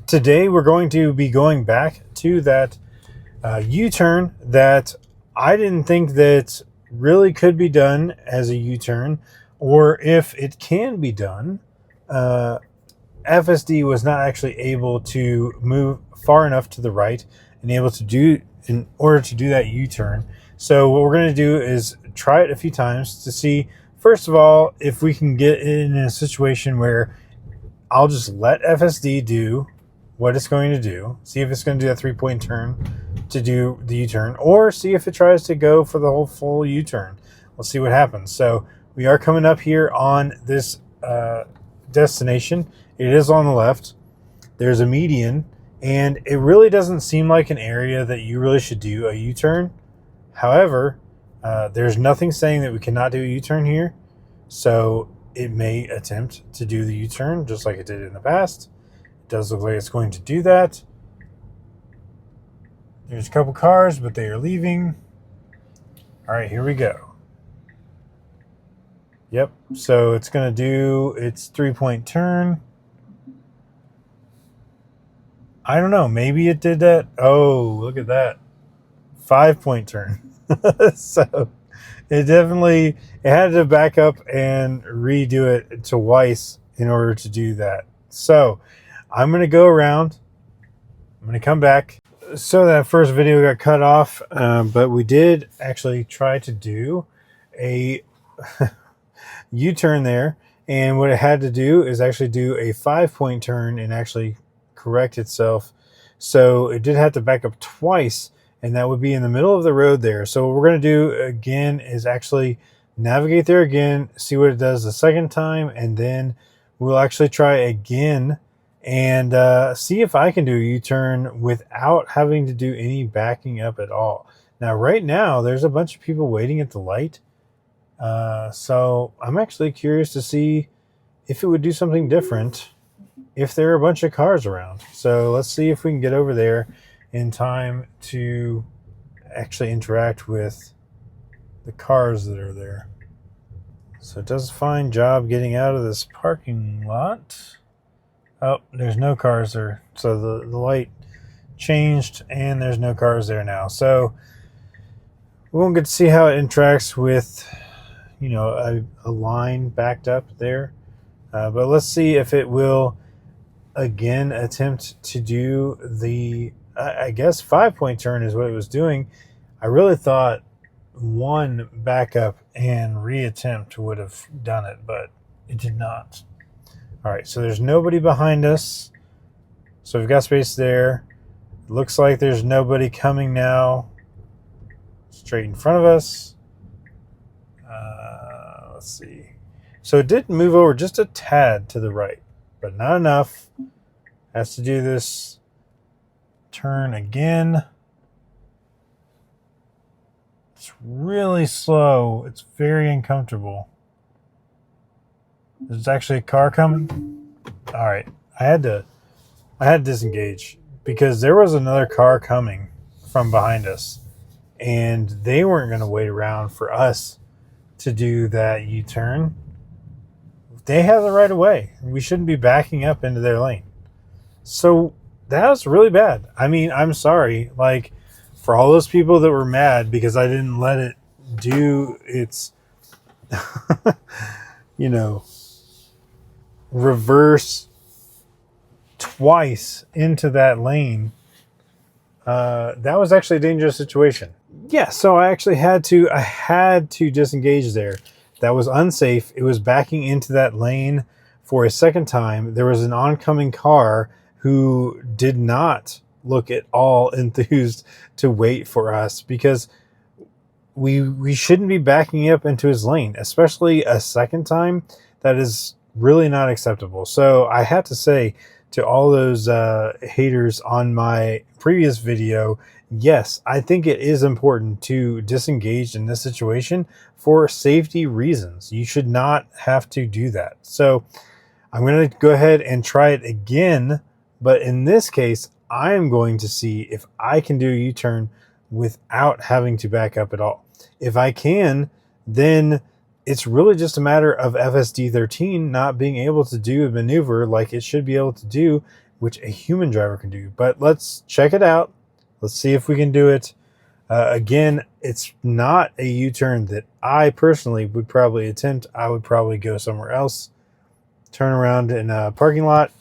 Today we're going to be going back to that U-turn that I didn't think that really could be done as a U-turn, or if it can be done. FSD was not actually able to move far enough to the right and able to do in order to do that U-turn. So what we're going to do is try it a few times to see, first of all, if we can get in a situation where I'll just let FSD do what it's going to do, see if it's going to do that 3-point turn to do the U-turn, or see if it tries to go for the whole full U-turn. We'll see what happens. So we are coming up here on this destination. It is on the left. There's a median, and it really doesn't seem like an area that you really should do a U-turn. However, there's nothing saying that we cannot do a U-turn here, so it may attempt to do the U-turn just like it did in the past. It does look like it's going to do that. There's a couple cars, but they are leaving. All right, here we go. Yep, so it's going to do its 3-point turn. I don't know, maybe it did that. Oh, look at that. 5-point turn. So it had to back up and redo it twice in order to do that. So I'm going to go around. I'm going to come back. So that first video got cut off, but we did actually try to do a U-turn there. And what it had to do is actually do a 5-point turn and actually correct itself. So it did have to back up twice, and that would be in the middle of the road there. So what we're going to do again is actually navigate there again, see what it does the second time, and then we'll actually try again and see if I can do a U-turn without having to do any backing up at all. Now, right now, there's a bunch of people waiting at the light. So I'm actually curious to see if it would do something different if there are a bunch of cars around. So let's see if we can get over there in time to actually interact with the cars that are there. So it does a fine job getting out of this parking lot. Oh, there's no cars there. So the light changed and there's no cars there now. So we won't get to see how it interacts with, you know, a line backed up there. But let's see if it will again attempt to do the, I guess 5-point turn is what it was doing. I really thought one backup and reattempt would have done it, but it did not. All right, so there's nobody behind us. So we've got space there. It looks like there's nobody coming now straight in front of us. Let's see. So it did move over just a tad to the right, but not enough. Has to do this turn again. It's really slow. It's very uncomfortable. There's actually a car coming. All right, I had to disengage because there was another car coming from behind us, and they weren't going to wait around for us to do that U-turn. They have the right of way. We shouldn't be backing up into their lane. So that was really bad. I mean, I'm sorry, like, for all those people that were mad because I didn't let it do its, you know, reverse twice into that lane. That was actually a dangerous situation. Yeah, so I actually had to disengage there. That was unsafe. It was backing into that lane for a second time. There was an oncoming car who did not look at all enthused to wait for us because we shouldn't be backing up into his lane, especially a second time. That is really not acceptable. So I have to say to all those haters on my previous video, yes, I think it is important to disengage in this situation for safety reasons. You should not have to do that. So I'm going to go ahead and try it again. But in this case, I am going to see if I can do a U-turn without having to back up at all. If I can, then it's really just a matter of FSD 13 not being able to do a maneuver like it should be able to do which a human driver can do. But let's check it out. Let's see if we can do it. Again, it's not a U-turn that I personally would probably attempt. I would probably go somewhere else, turn around in a parking lot,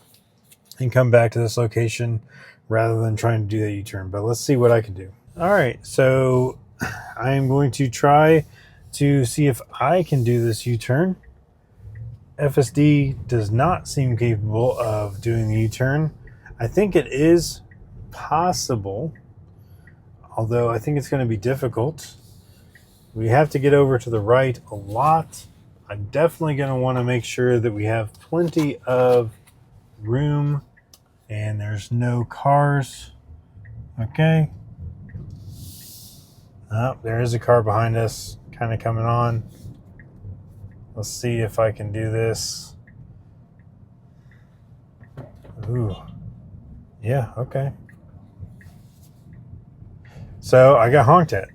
and come back to this location rather than trying to do that U-turn. But let's see what I can do. All right, so I am going to try to see if I can do this U-turn. FSD does not seem capable of doing the U-turn. I think it is possible, although I think it's going to be difficult. We have to get over to the right a lot. I'm definitely going to want to make sure that we have plenty of room and there's no cars. Okay. Oh, there is a car behind us kind of coming on. Let's see if I can do this. Ooh. Yeah, okay. So I got honked at.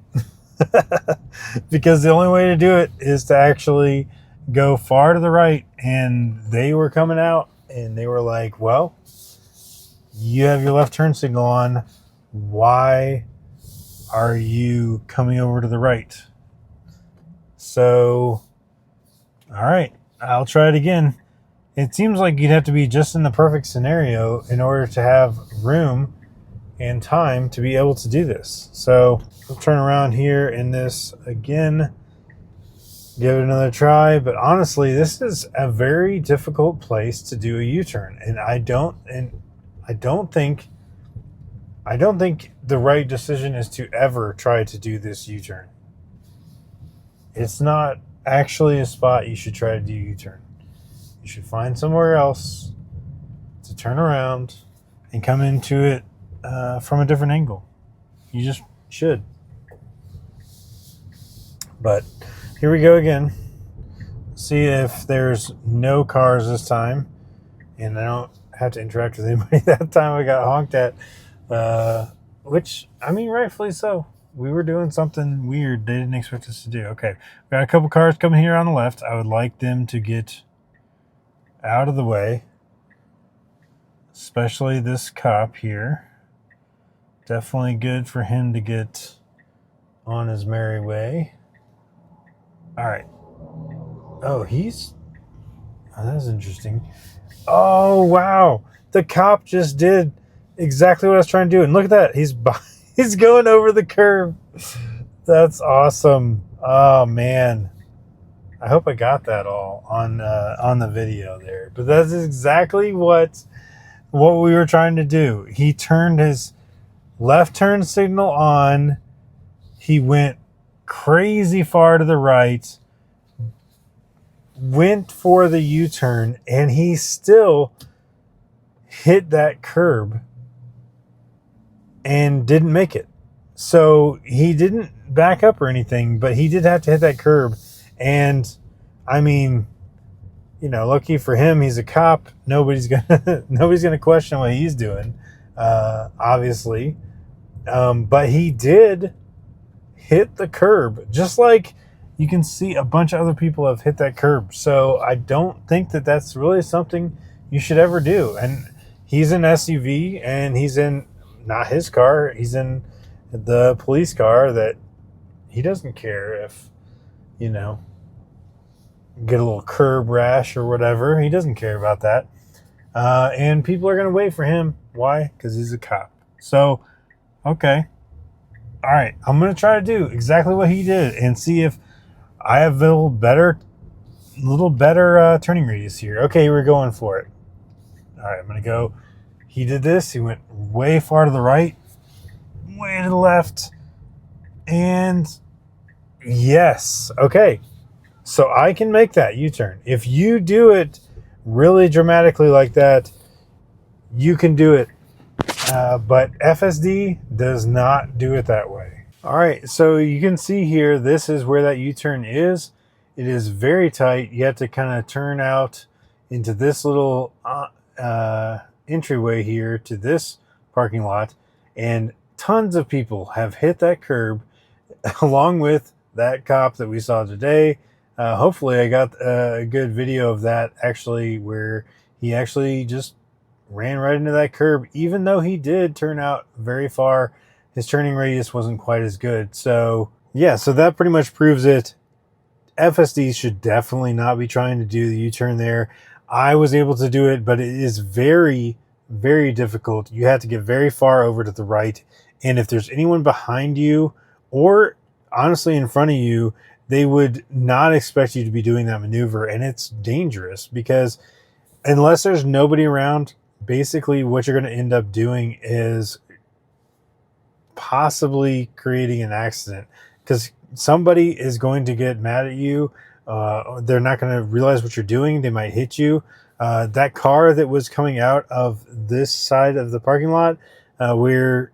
Because the only way to do it is to actually go far to the right, and they were coming out and they were like, well, you have your left turn signal on. Why are you coming over to the right? So, all right, I'll try it again. It seems like you'd have to be just in the perfect scenario in order to have room and time to be able to do this. So we'll turn around here in this again, give it another try. But honestly, this is a very difficult place to do a U-turn, and I don't think the right decision is to ever try to do this U-turn. It's not actually a spot you should try to do U-turn. You should find somewhere else to turn around and come into it from a different angle. You just should. But here we go again. See if there's no cars this time, and I don't have to interact with anybody. That time I got honked at, which, I mean, rightfully so. We were doing something weird they didn't expect us to do. Okay, we got a couple cars coming here on the left. I would like them to get out of the way, especially this cop here. Definitely good for him to get on his merry way. All right. Oh, that's interesting. Oh, wow. The cop just did exactly what I was trying to do. And look at that. He's going over the curb. That's awesome. Oh, man. I hope I got that all on the video there. But that's exactly what we were trying to do. He turned his left turn signal on. He went crazy far to the right, went for the U-turn, and he still hit that curb and didn't make it. So he didn't back up or anything, but he did have to hit that curb. And I mean, you know, lucky for him, he's a cop. Nobody's gonna question what he's doing, obviously. But he did hit the curb, just like you can see a bunch of other people have hit that curb. So I don't think that that's really something you should ever do. And he's an SUV, and he's in not his car. He's in the police car that he doesn't care if, you know, get a little curb rash or whatever. He doesn't care about that. And people are going to wait for him. Why? Because he's a cop. So, okay. All right. I'm going to try to do exactly what he did and see if I have a little better turning radius here. Okay, we're going for it. All right, I'm going to go. He did this. He went way far to the right, way to the left. And yes. Okay. So I can make that U-turn. If you do it really dramatically like that, you can do it. But FSD does not do it that way. All right, so you can see here, this is where that U-turn is. It is very tight. You have to kind of turn out into this little entryway here to this parking lot. And tons of people have hit that curb along with that cop that we saw today. Hopefully I got a good video of that actually, where he actually just ran right into that curb, even though he did turn out very far. His turning radius wasn't quite as good. So, yeah, so that pretty much proves it. FSD should definitely not be trying to do the U-turn there. I was able to do it, but it is very, very difficult. You have to get very far over to the right. And if there's anyone behind you or honestly in front of you, they would not expect you to be doing that maneuver. And it's dangerous because unless there's nobody around, basically what you're going to end up doing is possibly creating an accident because somebody is going to get mad at you. They're not going to realize what you're doing. They might hit you. That car that was coming out of this side of the parking lot, where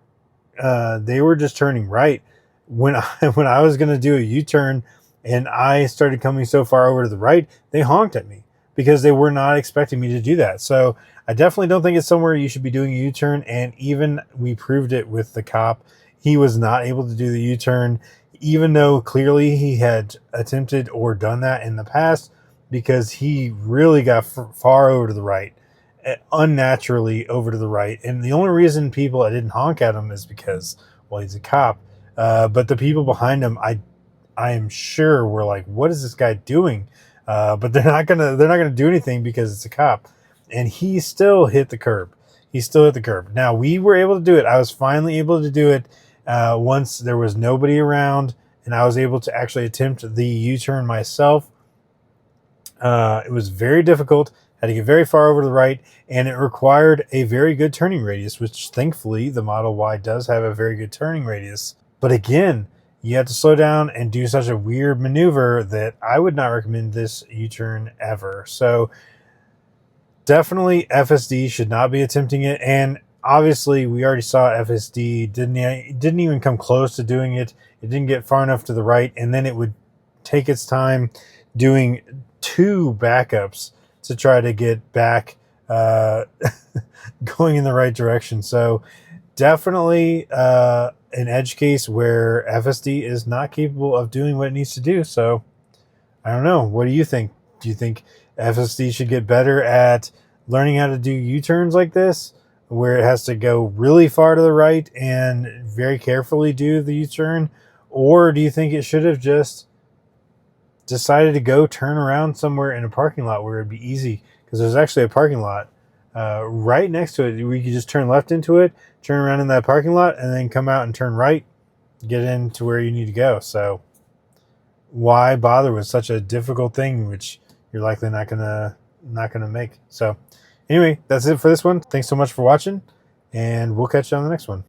they were just turning right when when I was going to do a U-turn and I started coming so far over to the right, they honked at me because they were not expecting me to do that. So I definitely don't think it's somewhere you should be doing a U-turn. And even we proved it with the cop. He was not able to do the U-turn, even though clearly he had attempted or done that in the past, because he really got far over to the right, unnaturally over to the right. And the only reason people didn't honk at him is because, well, he's a cop. But the people behind him, I am sure were like, what is this guy doing? But they're not gonna do anything because it's a cop. And he still hit the curb. He still hit the curb. Now we were able to do it. I was finally able to do it once there was nobody around, and I was able to actually attempt the U-turn myself. It was very difficult. Had to get very far over to the right, and it required a very good turning radius, which thankfully the Model Y does have a very good turning radius. But again, you have to slow down and do such a weird maneuver that I would not recommend this U-turn ever. So definitely FSD should not be attempting it. And obviously we already saw FSD didn't even come close to doing it. It didn't get far enough to the right, and then it would take its time doing 2 backups to try to get back going in the right direction. So definitely an edge case where FSD is not capable of doing what it needs to do. So I don't know. What do you think? Do you think FSD should get better at learning how to do U-turns like this, where it has to go really far to the right and very carefully do the U-turn? Or do you think it should have just decided to go turn around somewhere in a parking lot where it'd be easy? Because there's actually a parking lot right next to it where you could just turn left into it, turn around in that parking lot, and then come out and turn right, get into where you need to go. So why bother with such a difficult thing, which you're likely not gonna make? So anyway, that's it for this one. Thanks so much for watching, and we'll catch you on the next one.